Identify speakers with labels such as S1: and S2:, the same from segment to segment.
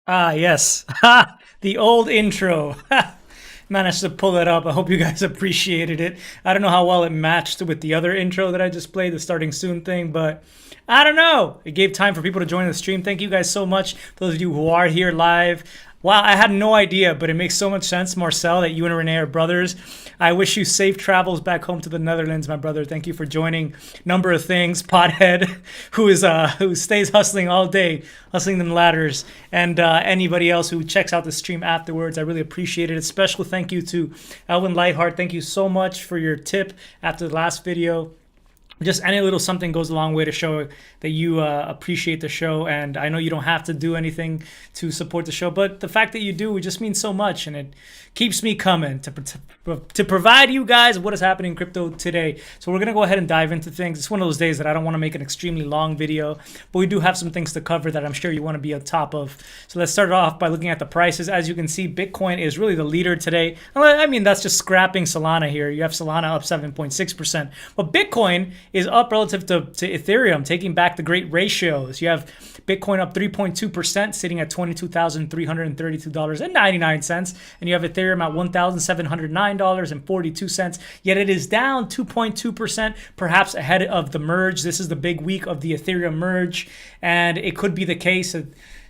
S1: Ah, yes. The old intro. Managed to pull it up. I hope you guys appreciated it. I don't know how well it matched with the other intro that I just played, the starting soon thing, but I don't know. It gave time for people to join the stream. Thank you guys so much. Those of you who are here live. Wow, I had no idea, but it makes so much sense, Marcel, that you and Renee are brothers. I wish you safe travels back home to the Netherlands, my brother. Thank you for joining. Number of things, Pothead, who stays hustling all day, hustling them ladders, and anybody else who checks out the stream afterwards. I really appreciate it. A special thank you to Elvin Lightheart. Thank you so much for your tip after the last video. Just any little something goes a long way to show that you appreciate the show. And I know you don't have to do anything to support the show, but the fact that you do, it just means so much. And it keeps me coming to provide you guys what is happening in crypto today. So we're going to go ahead and dive into things. It's one of those days that I don't want to make an extremely long video, but we do have some things to cover that I'm sure you want to be on top of. So let's start off by looking at the prices. As you can see, Bitcoin is really the leader today. I mean, that's just scrapping Solana here. You have Solana up 7.6%, but Bitcoin is up relative to Ethereum, taking back the great ratios. You have Bitcoin up 3.2%, sitting at $22,332.99, and you have Ethereum at $1,709.42. Yet it is down 2.2%, perhaps ahead of the merge. This is the big week of the Ethereum merge, and it could be the case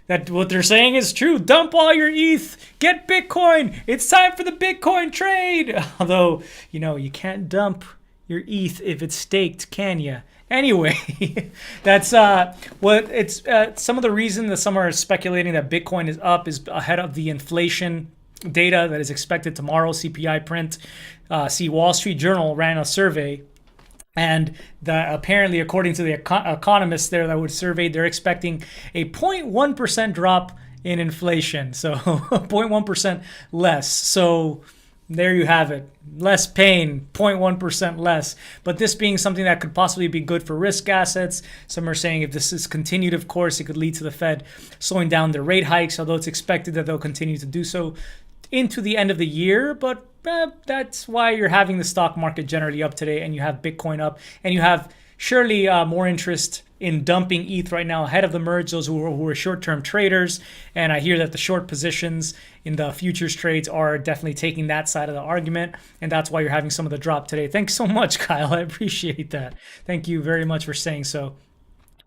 S1: that what they're saying is true. Dump all your ETH, get Bitcoin. It's time for the Bitcoin trade. Although, you can't dump your ETH if it's staked, can ya? Anyway, that's what it's. Some of the reason that some are speculating that Bitcoin is up is ahead of the inflation data that is expected tomorrow. CPI print. See, Wall Street Journal ran a survey, and apparently, according to the economists there that were surveyed, they're expecting a 0.1% drop in inflation. So 0.1% less. So there you have it. Less pain, 0.1% less. But this being something that could possibly be good for risk assets. Some are saying if this is continued, of course, it could lead to the Fed slowing down their rate hikes, although it's expected that they'll continue to do so into the end of the year. But that's why you're having the stock market generally up today, and you have Bitcoin up, and you have surely more interest in dumping ETH right now ahead of the merge, those who are short-term traders. And I hear that the short positions in the futures trades are definitely taking that side of the argument. And that's why you're having some of the drop today. Thanks so much, Kyle. I appreciate that. Thank you very much for saying so.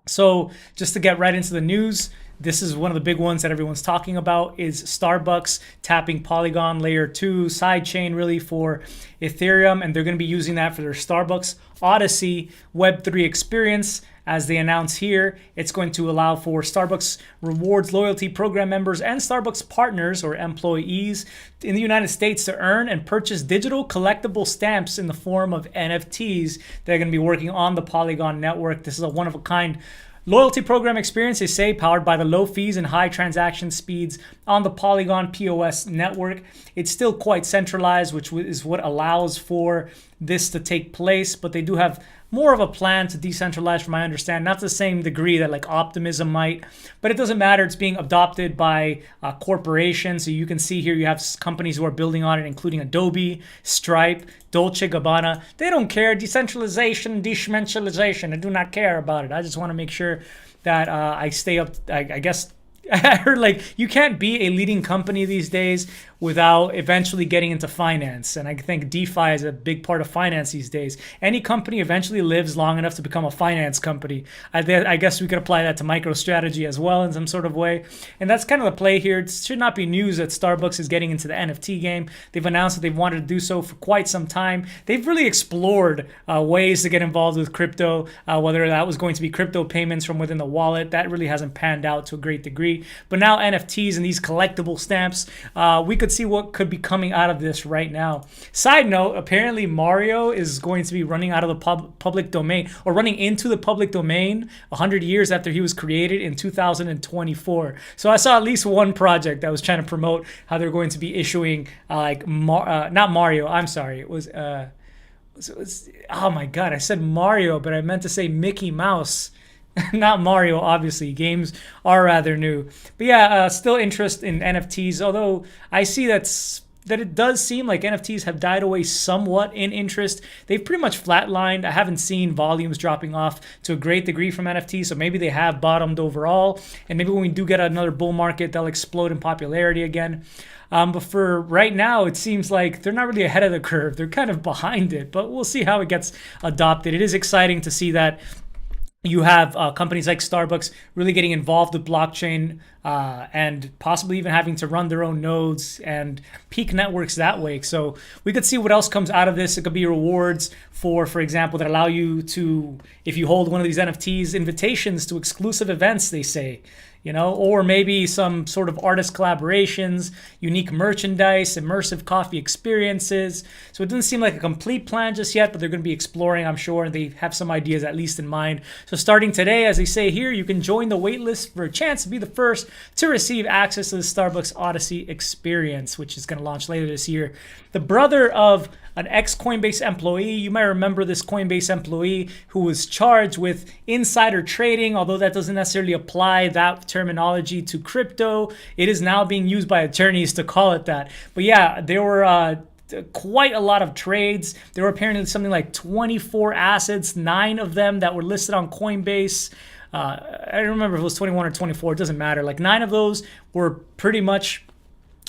S1: So just to get right into the news, this is one of the big ones that everyone's talking about is Starbucks tapping Polygon layer 2 sidechain really for Ethereum. And they're going to be using that for their Starbucks Odyssey Web3 experience. As they announce here, it's going to allow for Starbucks Rewards loyalty program members and Starbucks partners or employees in the United States to earn and purchase digital collectible stamps in the form of NFTs. They're going to be working on the Polygon network. This is a one-of-a-kind loyalty program experience, they say, powered by the low fees and high transaction speeds on the Polygon POS network. It's still quite centralized, which is what allows for this to take place, but they do have more of a plan to decentralize, from my understanding. Not to the same degree that like Optimism might, but it doesn't matter. It's being adopted by corporations. So you can see here you have companies who are building on it, including Adobe, Stripe, Dolce Gabbana. They don't care. Decentralization, deschmentalization. I do not care about it. I just want to make sure that I stay up. I guess I heard like you can't be a leading company these days without eventually getting into finance. And I think DeFi is a big part of finance these days. Any company eventually lives long enough to become a finance company. I guess we could apply that to MicroStrategy as well in some sort of way. And that's kind of the play here. It should not be news that Starbucks is getting into the NFT game. They've announced that they've wanted to do so for quite some time. They've really explored ways to get involved with crypto, whether that was going to be crypto payments from within the wallet. That really hasn't panned out to a great degree. But now NFTs and these collectible stamps, we could see what could be coming out of this right now. Side note, apparently Mario is going to be running out of the public domain, or running into the public domain 100 years after he was created in 2024. So I saw at least one project that was trying to promote how they're going to be issuing not Mario, I'm sorry, it was oh my god, I said Mario, but I meant to say Mickey Mouse. Not Mario, obviously. Games are rather new. But yeah, still interest in NFTs, although I see that it does seem like NFTs have died away somewhat in interest. They've pretty much flatlined. I haven't seen volumes dropping off to a great degree from NFTs, so maybe they have bottomed overall, and maybe when we do get another bull market, they'll explode in popularity again. But for right now, it seems like they're not really ahead of the curve. They're kind of behind it, but we'll see how it gets adopted. It is exciting to see that you have companies like Starbucks really getting involved with blockchain and possibly even having to run their own nodes and peak networks that way. So we could see what else comes out of this. It could be rewards for example, that allow you to, if you hold one of these NFTs, invitations to exclusive events, they say. Or maybe some sort of artist collaborations, unique merchandise, immersive coffee experiences. So it doesn't seem like a complete plan just yet, but they're going to be exploring, I'm sure, and they have some ideas at least in mind. So starting today, as they say here, you can join the waitlist for a chance to be the first to receive access to the Starbucks Odyssey experience, which is going to launch later this year. The brother of an ex-Coinbase employee, you might remember this Coinbase employee who was charged with insider trading, although that doesn't necessarily apply that terminology to crypto. It is now being used by attorneys to call it that. But yeah, there were quite a lot of trades. There were apparently something like 24 assets, 9 of them that were listed on Coinbase. I don't remember if it was 21 or 24. It doesn't matter. Like 9 of those were pretty much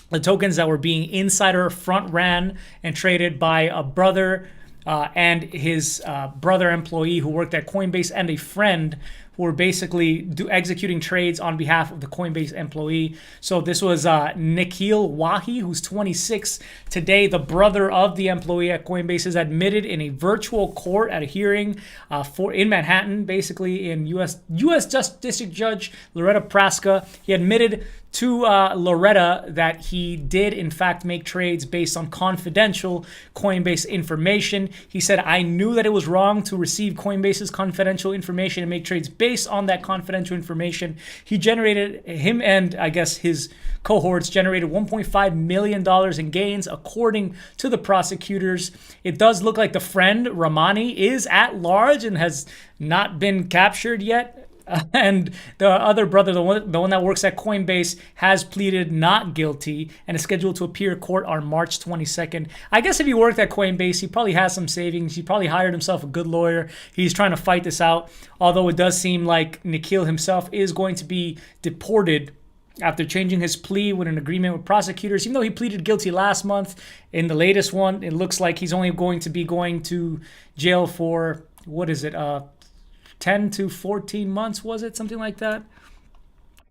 S1: the tokens that were being insider front ran and traded by a brother and his brother employee who worked at Coinbase, and a friend who were basically executing trades on behalf of the Coinbase employee. So this was Nikhil Wahi, who's 26 today. The brother of the employee at Coinbase is admitted in a virtual court at a hearing in Manhattan, basically in U.S. District Judge Loretta Praska. He admitted to Loretta that he did in fact make trades based on confidential Coinbase information. He said, "I knew that it was wrong to receive Coinbase's confidential information and make trades based on that confidential information." Him and I guess his cohorts generated $1.5 million in gains according to the prosecutors. It does look like the friend Ramani is at large and has not been captured yet. And the other brother, the one that works at Coinbase, has pleaded not guilty and is scheduled to appear in court on March 22nd. I guess if he worked at Coinbase, he probably has some savings. He probably hired himself a good lawyer. He's trying to fight this out. Although it does seem like Nikhil himself is going to be deported after changing his plea with an agreement with prosecutors. Even though he pleaded guilty last month, in the latest one, it looks like he's only going to be going to jail for, what is it, 10 to 14 months, was it? Something like that.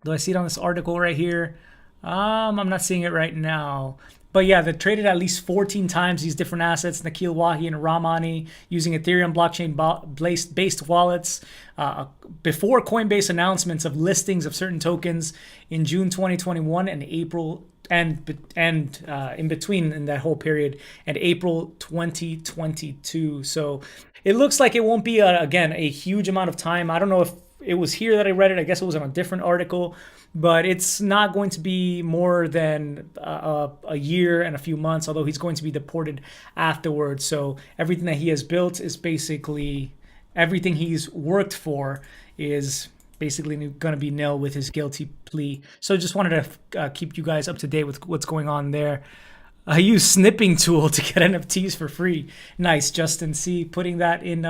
S1: Do I see it on this article right here? I'm not seeing it right now. But yeah, they traded at least 14 times these different assets, Nikhil Wahi and Ramani, using Ethereum blockchain-based wallets before Coinbase announcements of listings of certain tokens in June 2021 and April and in between in that whole period and April 2022. So it looks like it won't be again a huge amount of time. I don't know if it was here that I read it. I guess it was on a different article, but it's not going to be more than a year and a few months, although he's going to be deported afterwards. So everything that he has built is basically, everything he's worked for is basically going to be nil with his guilty plea. So just wanted to keep you guys up to date with what's going on there. I use snipping tool to get NFTs for free. Nice, Justin C. Putting that in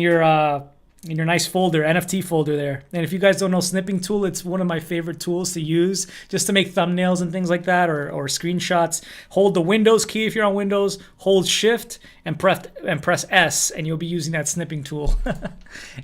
S1: your nice folder, NFT folder there. And if you guys don't know snipping tool, it's one of my favorite tools to use just to make thumbnails and things like that, or screenshots. Hold the Windows key if you're on Windows, hold Shift and press S, and you'll be using that snipping tool.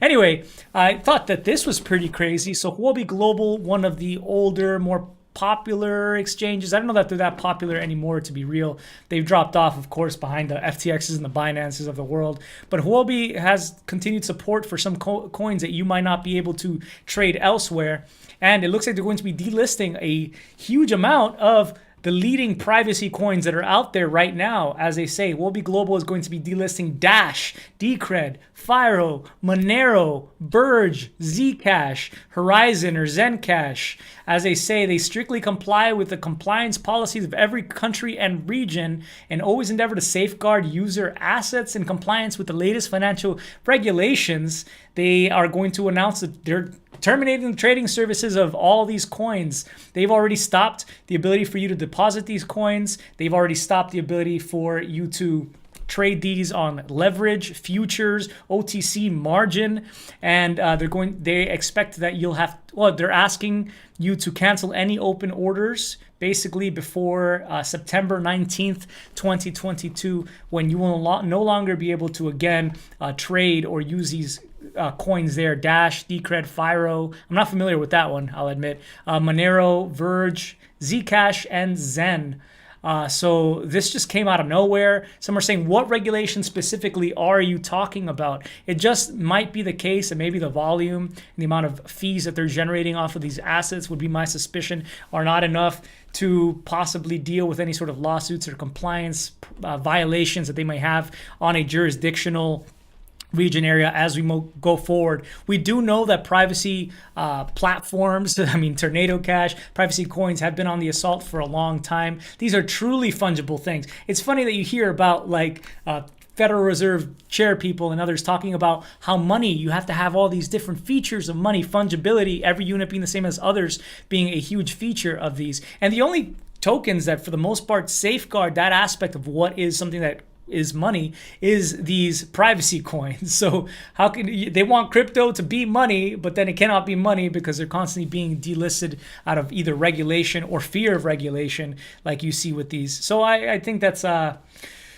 S1: Anyway, I thought that this was pretty crazy. So Huobi Global, one of the older, more popular exchanges. I don't know that they're that popular anymore, to be real. They've dropped off, of course, behind the FTXs and the Binances of the world. But Huobi has continued support for some coins that you might not be able to trade elsewhere. And it looks like they're going to be delisting a huge amount of the leading privacy coins that are out there right now. As they say, Huobi Global is going to be delisting Dash, Decred, Firo, Monero, Burge, Zcash, Horizon or Zencash. As they say, they strictly comply with the compliance policies of every country and region and always endeavor to safeguard user assets in compliance with the latest financial regulations. They are going to announce that they're terminating the trading services of all these coins. They've already stopped the ability for you to deposit these coins. They've already stopped the ability for you to trade these on leverage, futures, OTC margin, and they expect that you'll have, well, they're asking you to cancel any open orders basically before September 19th, 2022, when you will no longer be able to again trade or use these coins there. Dash, Decred, Firo. I'm not familiar with that one, I'll admit. Monero, Verge, Zcash, and Zen. So this just came out of nowhere. Some are saying, what regulation specifically are you talking about? It just might be the case that maybe the volume and the amount of fees that they're generating off of these assets, would be my suspicion, are not enough to possibly deal with any sort of lawsuits or compliance violations that they might have on a jurisdictional region area as we go forward. We do know that privacy platforms, I mean Tornado Cash, privacy coins have been on the assault for a long time. These are truly fungible things. It's funny that you hear about like Federal Reserve chair people and others talking about how money, you have to have all these different features of money, fungibility, every unit being the same as others being a huge feature of these. And the only tokens that for the most part safeguard that aspect of what is something that is money is these privacy coins. So how can they want crypto to be money, but then it cannot be money because they're constantly being delisted out of either regulation or fear of regulation, like you see with these. So I think that's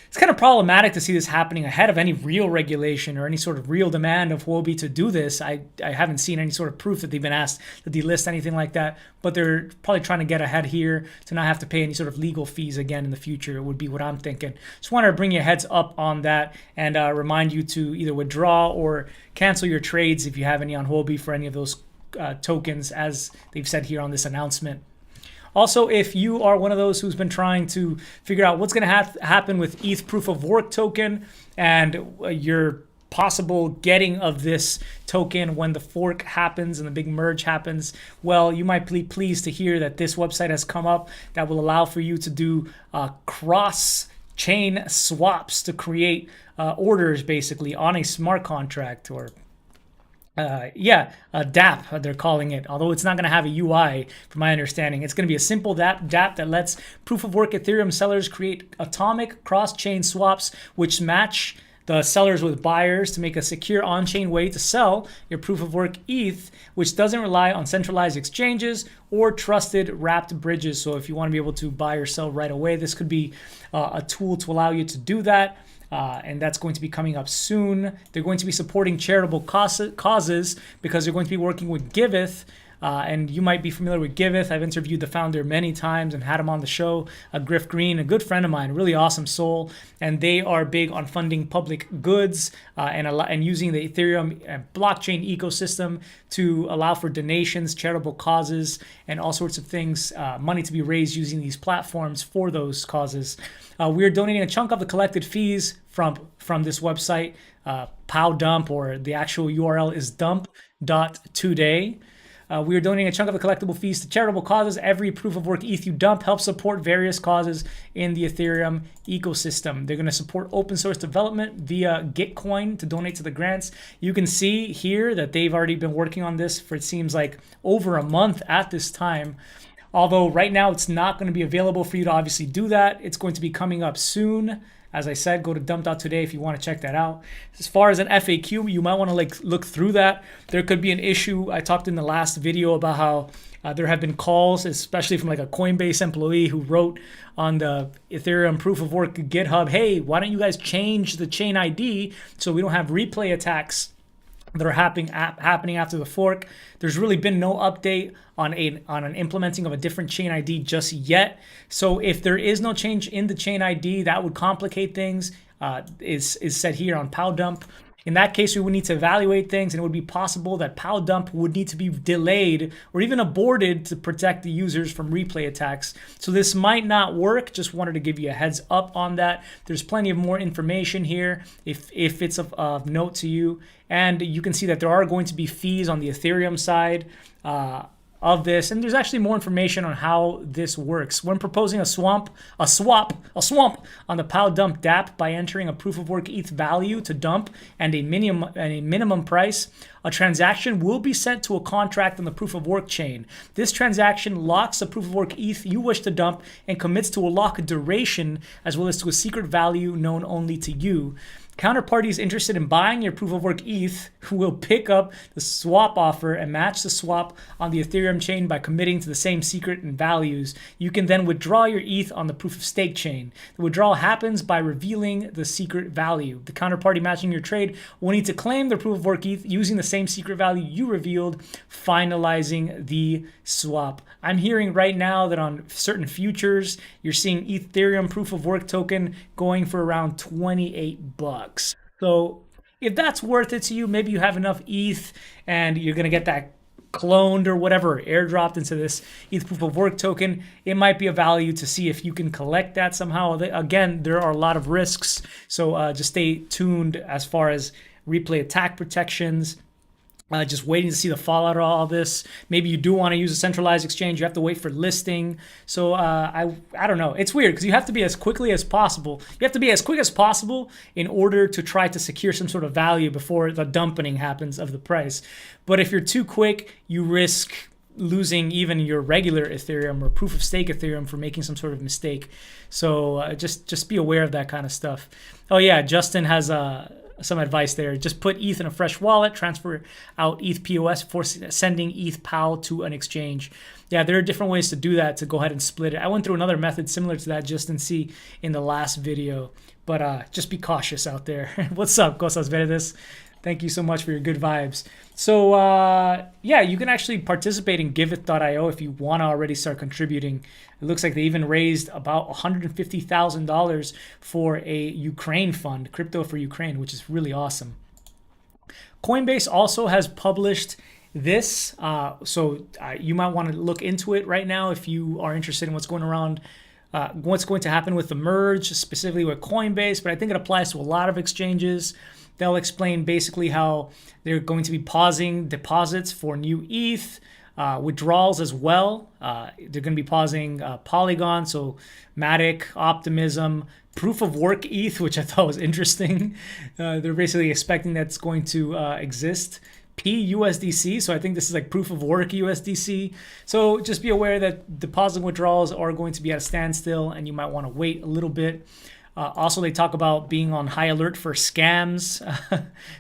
S1: it's kind of problematic to see this happening ahead of any real regulation or any sort of real demand of Huobi to do this. I haven't seen any sort of proof that they've been asked to delist anything like that, but they're probably trying to get ahead here to not have to pay any sort of legal fees again in the future, would be what I'm thinking. Just wanted to bring you a heads up on that and remind you to either withdraw or cancel your trades if you have any on Huobi for any of those tokens, as they've said here on this announcement. Also, if you are one of those who's been trying to figure out what's going to happen with ETH proof of work token and your possible getting of this token when the fork happens and the big merge happens, well, you might be pleased to hear that this website has come up that will allow for you to do cross-chain swaps to create orders basically on a smart contract, or Dapp, they're calling it. Although it's not going to have a UI, from my understanding, it's going to be a simple Dapp that lets proof of work Ethereum sellers create atomic cross-chain swaps, which match the sellers with buyers to make a secure on-chain way to sell your proof of work ETH, which doesn't rely on centralized exchanges or trusted wrapped bridges. So if you want to be able to buy or sell right away, this could be a tool to allow you to do that. And that's going to be coming up soon. They're going to be supporting charitable causes because they're going to be working with Giveth. And you might be familiar with Giveth. I've interviewed the founder many times and had him on the show. Griff Green, a good friend of mine, a really awesome soul. And they are big on funding public goods and using the Ethereum blockchain ecosystem to allow for donations, charitable causes, and all sorts of things, money to be raised using these platforms for those causes. We're donating a chunk of the collected fees from this website, POW Dump, or the actual URL is dump.today. We are donating a chunk of the collectible fees to charitable causes. Every proof of work ETH you dump helps support various causes in the Ethereum ecosystem. They're going to support open source development via Gitcoin to donate to the grants. You can see here that they've already been working on this for, it seems like, over a month at this time. Although right now it's not going to be available for you to obviously do that. It's going to be coming up soon. As I said, go to dump.today if you want to check that out. As far as an FAQ, you might want to look through that. There could be an issue. I talked in the last video about how there have been calls, especially from like a Coinbase employee who wrote on the Ethereum proof of work GitHub, hey, why don't you guys change the chain ID so we don't have replay attacks that are happening after the fork. There's really been no update on an implementing of a different chain ID just yet. So if there is no change in the chain ID, that would complicate things. Is said here on PowDump. In that case, we would need to evaluate things, and it would be possible that PowDump would need to be delayed or even aborted to protect the users from replay attacks. So this might not work. Just wanted to give you a heads up on that. There's plenty of more information here if it's of note to you. And you can see that there are going to be fees on the Ethereum side of this, and there's actually more information on how this works. When proposing a swap on the POW Dump Dapp by entering a proof of work ETH value to dump and a minimum price, a transaction will be sent to a contract on the proof of work chain. This transaction locks the proof of work ETH you wish to dump and commits to a lock duration as well as to a secret value known only to you. Counterparties interested in buying your proof of work ETH will pick up the swap offer and match the swap on the Ethereum chain by committing to the same secret and values. You can then withdraw your ETH on the proof of stake chain. The withdrawal happens by revealing the secret value. The counterparty matching your trade will need to claim their proof of work ETH using the same secret value you revealed, finalizing the swap. I'm hearing right now that on certain futures, you're seeing Ethereum proof of work token going for around $28. So if that's worth it to you, maybe you have enough ETH and you're going to get that cloned or whatever, airdropped into this ETH proof of work token, it might be a value to see if you can collect that somehow. Again, there are a lot of risks, so just stay tuned as far as replay attack protections. Just waiting to see the fallout of all this. Maybe you do want to use a centralized exchange. You have to wait for listing. So I don't know. It's weird because you have to be as quickly as possible. You have to be as quick as possible in order to try to secure some sort of value before the dumping happens of the price. But if you're too quick, you risk losing even your regular Ethereum or proof of stake Ethereum for making some sort of mistake. So just be aware of that kind of stuff. Oh yeah, Justin has some advice there. Just put ETH in a fresh wallet, transfer out ETHPOS before sending ETHPow to an exchange. Yeah, there are different ways to do that, to go ahead and split it. I went through another method similar to that, Justin C, in the last video. But just be cautious out there. What's up, Cosas Verdes? Thank you so much for your good vibes. So yeah, you can actually participate in Giveth.io if you want to already start contributing. It looks like they even raised about $150,000 for a Ukraine fund, crypto for Ukraine, which is really awesome. Coinbase also has published this, so you might want to look into it right now if you are interested in what's going to happen with the merge, specifically with Coinbase, but I think it applies to a lot of exchanges. They'll explain basically how they're going to be pausing deposits for new ETH, withdrawals as well. They're going to be pausing Polygon, so Matic, Optimism, proof of work ETH, which I thought was interesting. They're basically expecting that's going to exist. PUSDC. So I think this is like proof of work USDC. So just be aware that deposit withdrawals are going to be at a standstill and you might want to wait a little bit. Also, they talk about being on high alert for scams,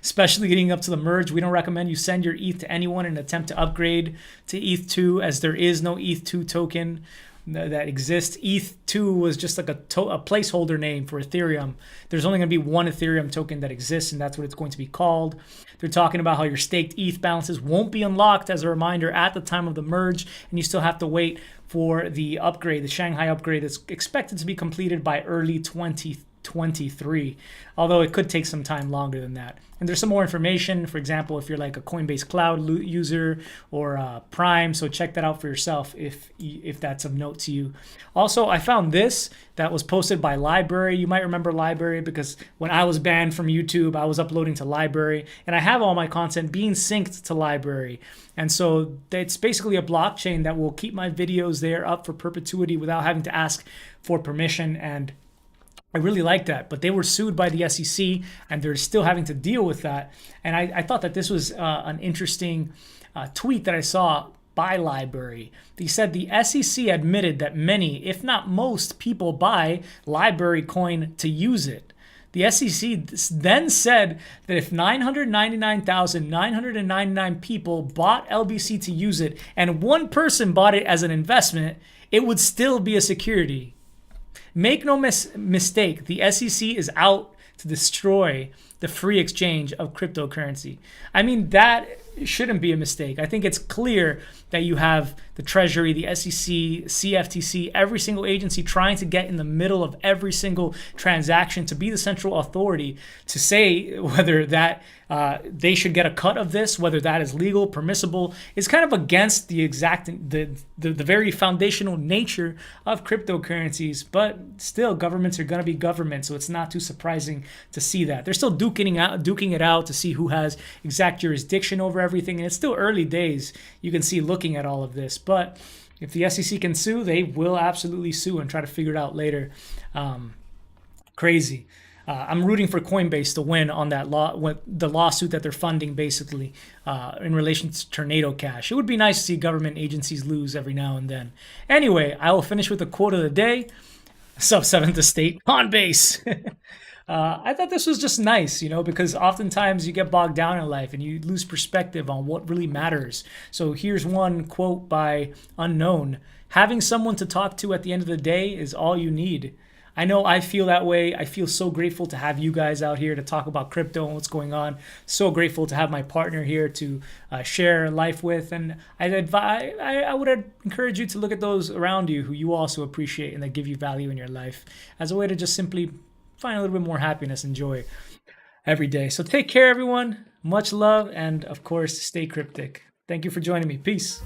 S1: especially leading up to the merge. We don't recommend you send your ETH to anyone in an attempt to upgrade to ETH2, as there is no ETH2 token that exists. ETH2 was just like a placeholder name for Ethereum. There's only going to be one Ethereum token that exists, and that's what it's going to be called. They're talking about how your staked ETH balances won't be unlocked, as a reminder, at the time of the merge, and you still have to wait for the upgrade, the Shanghai upgrade that's expected to be completed by early 2023, although it could take some time longer than that. And there's some more information, for example, if you're like a Coinbase Cloud user or Prime, so check that out for yourself if that's of note to you. Also, I found this that was posted by Library. You might remember Library because when I was banned from YouTube, I was uploading to Library, and I have all my content being synced to Library. And so it's basically a blockchain that will keep my videos there up for perpetuity without having to ask for permission, and I really like that. But they were sued by the SEC and they're still having to deal with that. And I thought that this was an interesting tweet that I saw by Library. They said the SEC admitted that many, if not most, people buy Library coin to use it. The SEC then said that if 999,999 people bought LBC to use it and one person bought it as an investment, it would still be a security. Make no mistake, the SEC is out to destroy the free exchange of cryptocurrency. I mean, that shouldn't be a mistake. I think it's clear that you have the Treasury, the SEC, CFTC, every single agency trying to get in the middle of every single transaction to be the central authority to say whether that they should get a cut of this, whether that is legal, permissible. It's kind of against the very foundational nature of cryptocurrencies, but still governments are going to be governments, so it's not too surprising to see that. They're still duking it out to see who has exact jurisdiction over everything, and it's still early days, you can see, looking at all of this. But if the SEC can sue, they will absolutely sue and try to figure it out later. Crazy. I'm rooting for Coinbase to win on that the lawsuit that they're funding, basically, in relation to Tornado Cash. It would be nice to see government agencies lose every now and then. Anyway, I will finish with the quote of the day. Sub 7th Estate, Coinbase. I thought this was just nice, because oftentimes you get bogged down in life and you lose perspective on what really matters. So here's one quote by Unknown. Having someone to talk to at the end of the day is all you need. I know I feel that way. I feel so grateful to have you guys out here to talk about crypto and what's going on. So grateful to have my partner here to share life with. And I would encourage you to look at those around you who you also appreciate and that give you value in your life as a way to just simply find a little bit more happiness and joy every day. So take care, everyone. Much love. And of course, stay cryptic. Thank you for joining me. Peace.